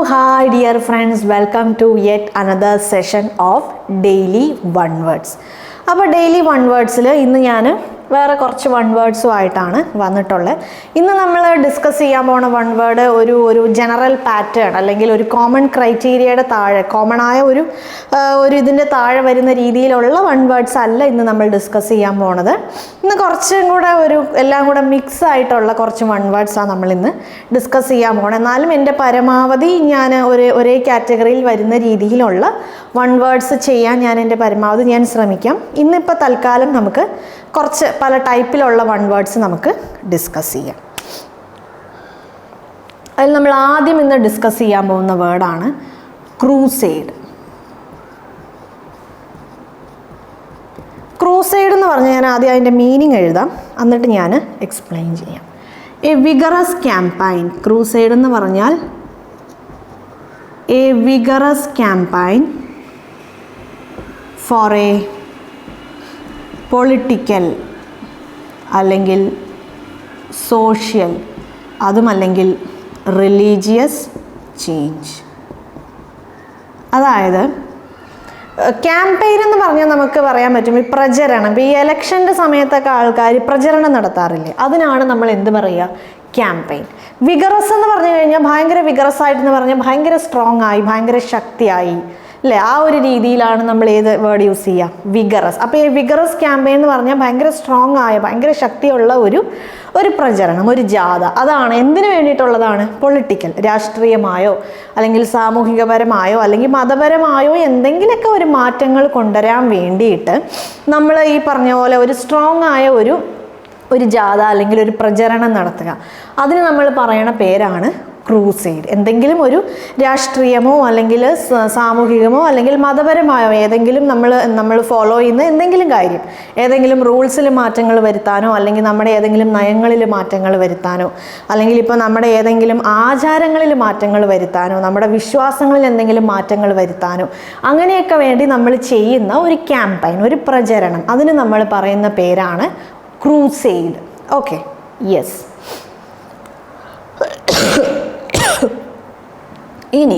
Hi dear friends, welcome to yet another session of daily one words. അപ്പോൾ daily one വേർഡ്സിൽ ഇന്ന് ഞാൻ വേറെ കുറച്ച് വൺ വേർഡ്സുമായിട്ടാണ് വന്നിട്ടുള്ളത്. ഇന്ന് നമ്മൾ ഡിസ്കസ് ചെയ്യാൻ പോണ വൺ വേർഡ് ഒരു ജനറൽ പാറ്റേൺ അല്ലെങ്കിൽ ഒരു കോമൺ ക്രൈറ്റീരിയയുടെ താഴെ കോമണായ ഒരു ഇതിൻ്റെ താഴെ വരുന്ന രീതിയിലുള്ള വൺ വേർഡ്സ് അല്ല ഇന്ന് നമ്മൾ ഡിസ്കസ് ചെയ്യാൻ പോണത്. ഇന്ന് കുറച്ചും കൂടെ എല്ലാം കൂടെ മിക്സ് ആയിട്ടുള്ള കുറച്ച് വൺ വേർഡ്സാണ് നമ്മളിന്ന് ഡിസ്കസ് ചെയ്യാൻ പോണത്. എന്നാലും എൻ്റെ പരമാവധി ഞാൻ ഒരേ കാറ്റഗറിയിൽ വരുന്ന രീതിയിലുള്ള വൺ വേർഡ്സ് ചെയ്യാൻ എൻ്റെ പരമാവധി ഞാൻ ശ്രമിക്കാം. ഇന്നിപ്പോൾ തൽക്കാലം നമുക്ക് കുറച്ച് പല ടൈപ്പിലുള്ള വൺ വേർഡ്സ് നമുക്ക് ഡിസ്കസ് ചെയ്യാം. അതിൽ നമ്മൾ ആദ്യം ഇന്ന് ഡിസ്കസ് ചെയ്യാൻ പോകുന്ന വേർഡാണ് ക്രൂസേഡ്. ക്രൂസേഡ് എന്ന് പറഞ്ഞാൽ ഞാൻ ആദ്യം അതിൻ്റെ മീനിങ് എഴുതാം, എന്നിട്ട് ഞാൻ എക്സ്പ്ലെയിൻ ചെയ്യാം. A vigorous campaign. ക്രൂസേഡ് എന്ന് പറഞ്ഞാൽ A vigorous campaign for A political അല്ലെങ്കിൽ സോഷ്യൽ അതുമല്ലെങ്കിൽ റിലീജിയസ് ചേഞ്ച്. അതായത് ക്യാമ്പയിൻ എന്ന് പറഞ്ഞാൽ നമുക്ക് പറയാൻ പറ്റും ഈ പ്രചരണം. ഇപ്പോൾ ഈ ഇലക്ഷൻ്റെ സമയത്തൊക്കെ ആൾക്കാർ പ്രചരണം നടത്താറില്ലേ, അതിനാണ് നമ്മൾ എന്ത് പറയുക, ക്യാമ്പയിൻ. വിഗറസ് എന്ന് പറഞ്ഞു കഴിഞ്ഞാൽ ഭയങ്കര വിഗറസ് ആയിട്ടെന്ന് പറഞ്ഞാൽ ഭയങ്കര സ്ട്രോങ് ആയി, ഭയങ്കര ശക്തിയായി അല്ലേ, ആ ഒരു രീതിയിലാണ് നമ്മൾ ഏത് വേർഡ് യൂസ് ചെയ്യുക, വിഗറസ്. അപ്പോൾ ഈ വിഗറസ് ക്യാമ്പയിൻ എന്ന് പറഞ്ഞാൽ ഭയങ്കര സ്ട്രോങ് ആയ ഭയങ്കര ശക്തിയുള്ള ഒരു പ്രചരണം, ഒരു ജാഥ. അതാണ് എന്തിനു വേണ്ടിയിട്ടുള്ളതാണ്, പൊളിറ്റിക്കൽ, രാഷ്ട്രീയമായോ അല്ലെങ്കിൽ സാമൂഹികപരമായോ അല്ലെങ്കിൽ മതപരമായോ എന്തെങ്കിലുമൊക്കെ ഒരു മാറ്റങ്ങൾ കൊണ്ടുവരാൻ വേണ്ടിയിട്ട് നമ്മൾ ഈ പറഞ്ഞ പോലെ ഒരു സ്ട്രോങ് ആയ ഒരു ജാഥ അല്ലെങ്കിൽ ഒരു പ്രചരണം നടത്തുക. അതിന് നമ്മൾ പറയണ പേരാണ് ക്രൂസേഡ്. എന്തെങ്കിലും ഒരു രാഷ്ട്രീയമോ അല്ലെങ്കിൽ സാമൂഹികമോ അല്ലെങ്കിൽ മതപരമായോ ഏതെങ്കിലും നമ്മൾ ഫോളോ ചെയ്യുന്ന എന്തെങ്കിലും കാര്യം, ഏതെങ്കിലും റൂൾസിൽ മാറ്റങ്ങൾ വരുത്താനോ അല്ലെങ്കിൽ നമ്മുടെ ഏതെങ്കിലും നയങ്ങളിൽ മാറ്റങ്ങൾ വരുത്താനോ അല്ലെങ്കിൽ ഇപ്പോൾ നമ്മുടെ ഏതെങ്കിലും ആചാരങ്ങളിൽ മാറ്റങ്ങൾ വരുത്താനോ നമ്മുടെ വിശ്വാസങ്ങളിൽ എന്തെങ്കിലും മാറ്റങ്ങൾ വരുത്താനോ അങ്ങനെയൊക്കെ വേണ്ടി നമ്മൾ ചെയ്യുന്ന ഒരു ക്യാമ്പയിൻ, ഒരു പ്രചരണം, അതിന് നമ്മൾ പറയുന്ന പേരാണ് ക്രൂസേഡ്. Okay, yes. ഇനി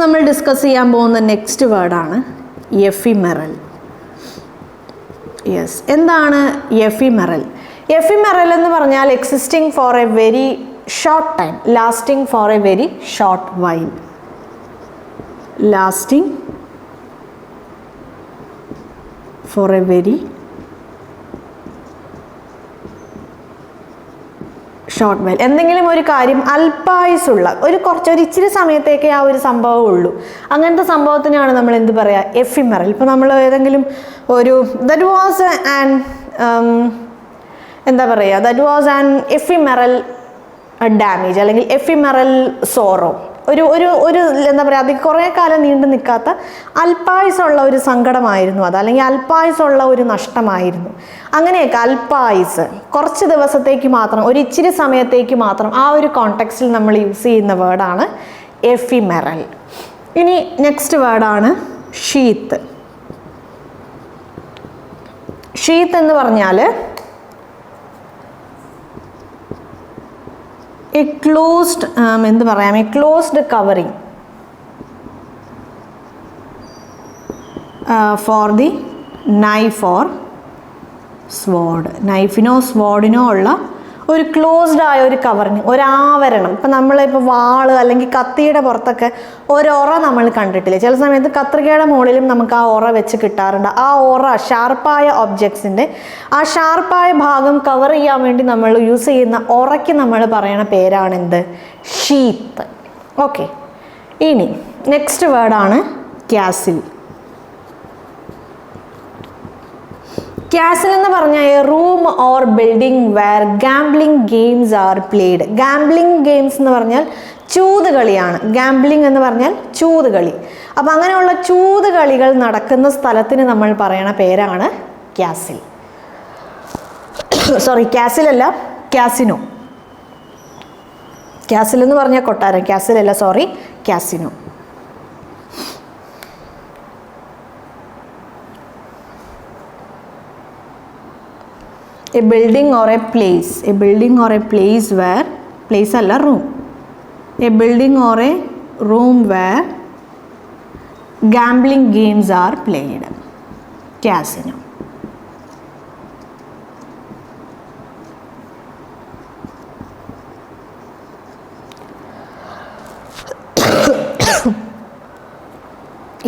നമ്മൾ ഡിസ്കസ് ചെയ്യാൻ പോകുന്ന നെക്സ്റ്റ് വേർഡാണ് എഫിമെറൽ. യെസ്, എന്താണ് എഫിമെറൽ? എഫിമെറൽ എന്ന് പറഞ്ഞാൽ existing for a very short time, lasting for a very short while. Lasting for a very short while. എന്തെങ്കിലും ഒരു കാര്യം അല്പായുസുള്ള ഒരു ഇച്ചിരി സമയത്തേക്കേ ആ ഒരു സംഭവം ഉള്ളൂ, അങ്ങനത്തെ സംഭവത്തിനാണ് നമ്മൾ എന്ത് പറയുക, എഫിമെറൽ. ഇപ്പോൾ നമ്മൾ ഏതെങ്കിലും ദാറ്റ് വാസ് ആൻ എഫിമെറൽ ഡാമേജ് അല്ലെങ്കിൽ എഫിമെറൽ സോറോ, ഒരു എന്താ പറയുക, അത് കുറേ കാലം നീണ്ടു നിൽക്കാത്ത അല്പായുസുള്ള ഒരു സങ്കടമായിരുന്നു അത്, അല്ലെങ്കിൽ അല്പായുസുള്ള ഒരു നഷ്ടമായിരുന്നു. അങ്ങനെയൊക്കെ അല്പായുസ്, കുറച്ച് ദിവസത്തേക്ക് മാത്രം, ഒരു ഇച്ചിരി സമയത്തേക്ക് മാത്രം, ആ ഒരു കോണ്ടെക്സ്റ്റിൽ നമ്മൾ യൂസ് ചെയ്യുന്ന വേർഡാണ് എഫിമെറൽ. ഇനി നെക്സ്റ്റ് വേർഡാണ് ഷീത്ത്. ഷീത്ത് എന്ന് പറഞ്ഞാൽ a closed covering for the knife or sword. നൈഫിനോ സ്വോർഡിനോ ഉള്ള ഒരു ക്ലോസ്ഡ് ആയ ഒരു കവറിങ്, ഒരാവരണം. ഇപ്പം നമ്മളിപ്പോൾ വാള് അല്ലെങ്കിൽ കത്തിയുടെ പുറത്തൊക്കെ ഒരൊറ നമ്മൾ കണ്ടിട്ടില്ലേ, ചില സമയത്ത് കത്രികയുടെ മുകളിലും നമുക്ക് ആ ഒറ വെച്ച് കിട്ടാറുണ്ട്. ആ ഒറ ഷാർപ്പായ ഒബ്ജക്ട്സിൻ്റെ ആ ഷാർപ്പായ ഭാഗം കവർ ചെയ്യാൻ വേണ്ടി നമ്മൾ യൂസ് ചെയ്യുന്ന ഒറയ്ക്ക് നമ്മൾ പറയണ പേരാണ് എന്ത്, ഷീത്ത്. ഓക്കെ, ഇനി നെക്സ്റ്റ് വേർഡാണ് ക്യാസിൽ. കാസിൽ എന്ന് പറഞ്ഞാൽ a room or building where gambling games are played. Gambling games എന്ന് പറഞ്ഞാൽ ചൂതുകളിയാണ്. ഗാംബ്ലിംഗ് എന്ന് പറഞ്ഞാൽ ചൂതുകളി. അപ്പം അങ്ങനെയുള്ള ചൂതുകളികൾ നടക്കുന്ന സ്ഥലത്തിന് നമ്മൾ പറയണ പേരാണ് കാസിൽ. കാസിലല്ല, കാസിനോ. കാസിൽ എന്ന് പറഞ്ഞാൽ കൊട്ടാരം, കാസിലല്ല, casino. A building or a place where, place alla room, a building or a room where gambling games are played. Casino.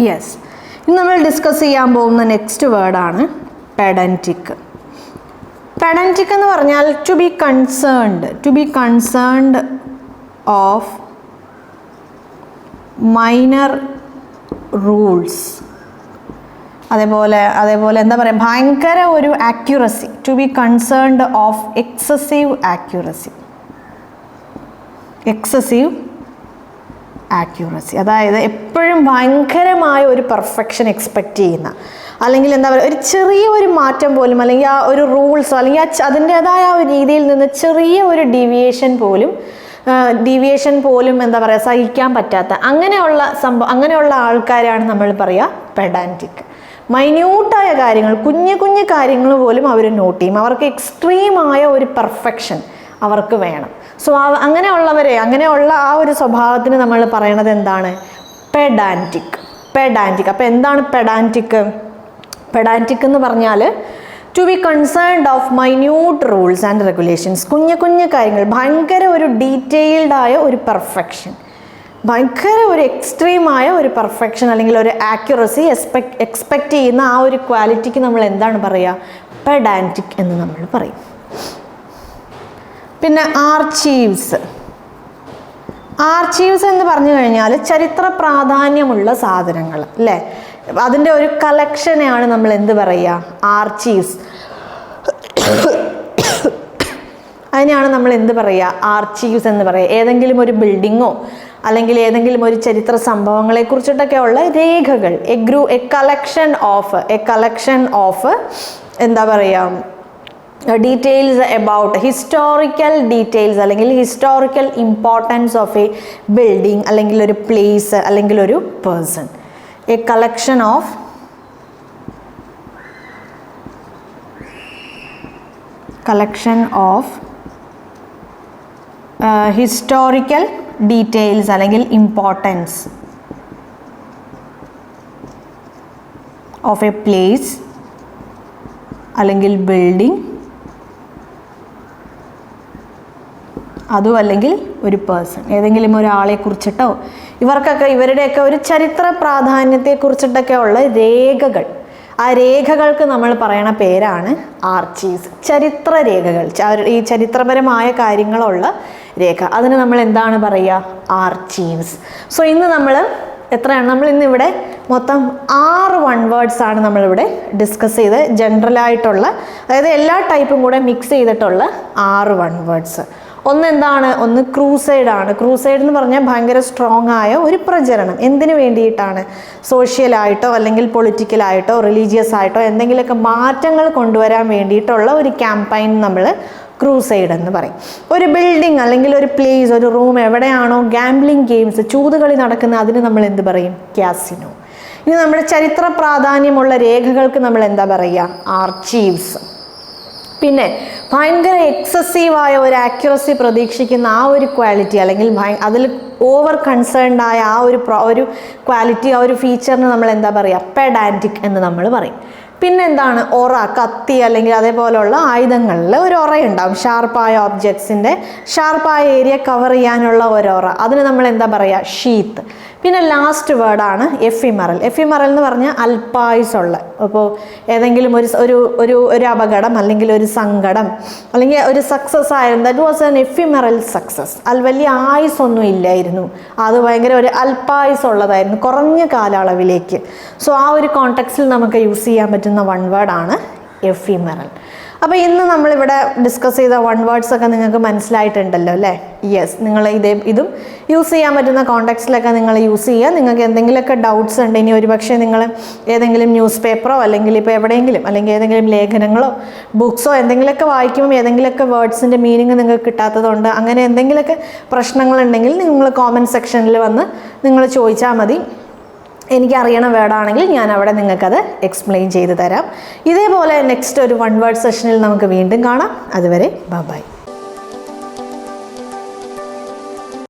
Yes. ഇന്ന് നമ്മൾ ഡിസ്കസ് ചെയ്യാൻ പോകുന്ന നെക്സ്റ്റ് വേർഡാണ് പെഡന്റിക്. പെഡന്റിക് എന്ന് പറഞ്ഞാൽ to be concerned of minor rules. അതേപോലെ എന്താ പറയുക, ഭയങ്കര ഒരു accuracy. To be concerned of excessive accuracy, അതായത് എപ്പോഴും ഭയങ്കരമായ ഒരു പെർഫെക്ഷൻ എക്സ്പെക്റ്റ് ചെയ്യുന്ന, അല്ലെങ്കിൽ എന്താ പറയുക, ഒരു ചെറിയ ഒരു മാറ്റം പോലും, അല്ലെങ്കിൽ ആ ഒരു റൂൾസോ അല്ലെങ്കിൽ അതിൻ്റേതായ ആ ഒരു രീതിയിൽ നിന്ന് ചെറിയ ഒരു ഡീവിയേഷൻ പോലും എന്താ പറയുക സഹിക്കാൻ പറ്റാത്ത അങ്ങനെയുള്ള ആൾക്കാരാണ് നമ്മൾ പറയുക പെഡാൻറ്റിക്. മൈന്യൂട്ടായ കാര്യങ്ങൾ, കുഞ്ഞു കാര്യങ്ങൾ പോലും അവർ നോട്ട് ചെയ്യും. അവർക്ക് എക്സ്ട്രീമായ ഒരു പെർഫെക്ഷൻ അവർക്ക് വേണം. സോ അങ്ങനെയുള്ള ആ ഒരു സ്വഭാവത്തിന് നമ്മൾ പറയണത് എന്താണ്? പെഡാൻറ്റിക്. അപ്പോൾ എന്താണ് പെഡാൻറ്റിക് എന്ന് പറഞ്ഞാൽ to be concerned of minute rules and regulations. കുഞ്ഞു കാര്യങ്ങൾ, ഭയങ്കര ഒരു ഡീറ്റെയിൽഡ് ആയ ഒരു പെർഫെക്ഷൻ, ഭയങ്കര ഒരു എക്സ്ട്രീമായ ഒരു പെർഫെക്ഷൻ അല്ലെങ്കിൽ ഒരു ആക്യുറസി എക്സ്പെക്റ്റ് ചെയ്യുന്ന ആ ഒരു ക്വാളിറ്റിക്ക് നമ്മൾ എന്താണ് പറയുക? പെഡാൻറ്റിക് എന്ന് നമ്മൾ പറയും. പിന്നെ ആർച്ചീവ്സ് എന്ന് പറഞ്ഞു കഴിഞ്ഞാൽ ചരിത്ര പ്രാധാന്യമുള്ള സാധനങ്ങൾ അല്ലേ, അതിൻ്റെ ഒരു കളക്ഷനെയാണ് നമ്മൾ എന്ത് പറയുക? ആർച്ചീവ്സ്. അതിനെയാണ് നമ്മൾ എന്ത് പറയുക? ആർച്ചീവ്സ് എന്ന് പറയുക. ഏതെങ്കിലും ഒരു ബിൽഡിങ്ങോ അല്ലെങ്കിൽ ഏതെങ്കിലും ഒരു ചരിത്ര സംഭവങ്ങളെ കുറിച്ചിട്ടൊക്കെ ഉള്ള രേഖകൾ, എ കളക്ഷൻ ഓഫ് എന്താ പറയുക, ഡീറ്റെയിൽസ് അബൌട്ട് ഹിസ്റ്റോറിക്കൽ ഡീറ്റെയിൽസ് അല്ലെങ്കിൽ historical importance of A building അല്ലെങ്കിൽ ഒരു പ്ലേസ് അല്ലെങ്കിൽ ഒരു person. A collection of historical details അല്ലെങ്കിൽ ഇമ്പോർട്ടൻസ് ഓഫ് എ പ്ലേസ് അല്ലെങ്കിൽ ബിൽഡിംഗ്, അതും അല്ലെങ്കിൽ ഒരു പേഴ്സൺ, ഏതെങ്കിലും ഒരാളെ കുറിച്ചിട്ടോ ഇവരുടെയൊക്കെ ഒരു ചരിത്ര പ്രാധാന്യത്തെക്കുറിച്ചിട്ടൊക്കെ ഉള്ള രേഖകൾ. ആ രേഖകൾക്ക് നമ്മൾ പറയണ പേരാണ് ആർച്ചീവ്സ്. ചരിത്ര രേഖകൾ, ഈ ചരിത്രപരമായ കാര്യങ്ങളുള്ള രേഖ, അതിന് നമ്മൾ എന്താണ് പറയുക? ആർച്ചീവ്സ്. സോ ഇന്ന് നമ്മൾ എത്രയാണ്? നമ്മൾ ഇന്നിവിടെ മൊത്തം 6 വൺ വേർഡ്സ് ആണ് നമ്മളിവിടെ ഡിസ്കസ് ചെയ്ത്, ജനറലായിട്ടുള്ള, അതായത് എല്ലാ ടൈപ്പും കൂടെ മിക്സ് ചെയ്തിട്ടുള്ള 6 വൺ വേർഡ്സ്. ഒന്ന് ക്രൂസൈഡ് ആണ്. ക്രൂസൈഡ് എന്ന് പറഞ്ഞാൽ ഭയങ്കര സ്ട്രോങ് ആയ ഒരു പ്രചരണം. എന്തിനു വേണ്ടിയിട്ടാണ്? സോഷ്യലായിട്ടോ അല്ലെങ്കിൽ പൊളിറ്റിക്കലായിട്ടോ റിലീജിയസ് ആയിട്ടോ എന്തെങ്കിലുമൊക്കെ മാറ്റങ്ങൾ കൊണ്ടുവരാൻ വേണ്ടിയിട്ടുള്ള ഒരു ക്യാമ്പയിൻ നമ്മൾ ക്രൂസൈഡ് എന്ന് പറയും. ഒരു ബിൽഡിംഗ് അല്ലെങ്കിൽ ഒരു പ്ലേസ്, ഒരു റൂം എവിടെയാണോ ഗാംബ്ലിംഗ് ഗെയിംസ്, ചൂതുകളി നടക്കുന്ന, അതിന് നമ്മൾ എന്ത് പറയും? കാസിനോ. ഇനി നമ്മുടെ ചരിത്ര പ്രാധാന്യമുള്ള രേഖകൾക്ക് നമ്മൾ എന്താ പറയുക? ആർച്ചീവ്സ്. പിന്നെ ഭയങ്കര എക്സസീവായ ഒരു ആക്യുറസി പ്രതീക്ഷിക്കുന്ന ആ ഒരു ക്വാളിറ്റി അല്ലെങ്കിൽ അതിൽ ഓവർ കൺസേൺഡ് ആയ ആ ഒരു ക്വാളിറ്റി, ആ ഒരു ഫീച്ചറിന് നമ്മൾ എന്താ പറയുക? പെഡാൻറ്റിക് എന്ന് നമ്മൾ പറയും. പിന്നെ എന്താണ്? ഒറ, കത്തി അല്ലെങ്കിൽ അതേപോലുള്ള ആയുധങ്ങളിൽ ഒരു ഒറയുണ്ടാവും. ഷാർപ്പായ ഒബ്ജക്ട്സിൻ്റെ ഷാർപ്പായ ഏരിയ കവർ ചെയ്യാനുള്ള ഒരു ഒറ, അതിന് നമ്മൾ എന്താ പറയുക? ഷീത്ത്. പിന്നെ ലാസ്റ്റ് വേർഡാണ് എഫിമറൽ. എഫിമറൽ എന്ന് പറഞ്ഞാൽ അല്പായുസുള്ള. അപ്പോൾ ഏതെങ്കിലും ഒരു അപകടം അല്ലെങ്കിൽ ഒരു സങ്കടം അല്ലെങ്കിൽ ഒരു സക്സസ് ആയിരുന്നു, ദാറ്റ് വാസ് ആൻ എഫിമറൽ സക്സസ്. വലിയ ആയുസൊന്നും ഇല്ലായിരുന്നു, അത് ഭയങ്കര ഒരു അല്പായുസുള്ളതായിരുന്നു, കുറഞ്ഞ കാലയളവിലേക്ക്. സോ ആ ഒരു കോണ്ടെക്സ്റ്റിൽ നമുക്ക് യൂസ് ചെയ്യാൻ പറ്റുന്ന വൺ വേർഡാണ് എഫിമറൽ. അപ്പോൾ ഇന്ന് നമ്മളിവിടെ ഡിസ്കസ് ചെയ്ത വൺ വേർഡ്സ് ഒക്കെ നിങ്ങൾക്ക് മനസ്സിലായിട്ടുണ്ടല്ലോ അല്ലേ? യെസ്, നിങ്ങൾ ഇതും യൂസ് ചെയ്യാൻ പറ്റുന്ന കോണ്ടെക്സ്റ്റിലൊക്കെ നിങ്ങൾ യൂസ് ചെയ്യുക. നിങ്ങൾക്ക് എന്തെങ്കിലുമൊക്കെ ഡൗട്ട്സ് ഉണ്ട്, ഇനി ഒരുപക്ഷെ നിങ്ങൾ ഏതെങ്കിലും ന്യൂസ് പേപ്പറോ അല്ലെങ്കിൽ ഇപ്പോൾ എവിടെയെങ്കിലും അല്ലെങ്കിൽ ഏതെങ്കിലും ലേഖനങ്ങളോ ബുക്സോ എന്തെങ്കിലുമൊക്കെ വായിക്കുമ്പോൾ ഏതെങ്കിലുമൊക്കെ വേർഡ്സിൻ്റെ മീനിങ് നിങ്ങൾക്ക് കിട്ടാത്തതുകൊണ്ട് അങ്ങനെ എന്തെങ്കിലുമൊക്കെ പ്രശ്നങ്ങളുണ്ടെങ്കിൽ നിങ്ങൾ കോമൻറ്റ് സെക്ഷനിൽ വന്ന് നിങ്ങൾ ചോദിച്ചാൽ മതി. എനിക്കറിയണ വേർഡാണെങ്കിൽ ഞാൻ അവിടെ നിങ്ങൾക്കത് എക്സ്പ്ലെയിൻ ചെയ്ത് തരാം. ഇതേപോലെ നെക്സ്റ്റ് ഒരു വൺ വേർഡ് സെഷനിൽ നമുക്ക് വീണ്ടും കാണാം. അതുവരെ ബൈ.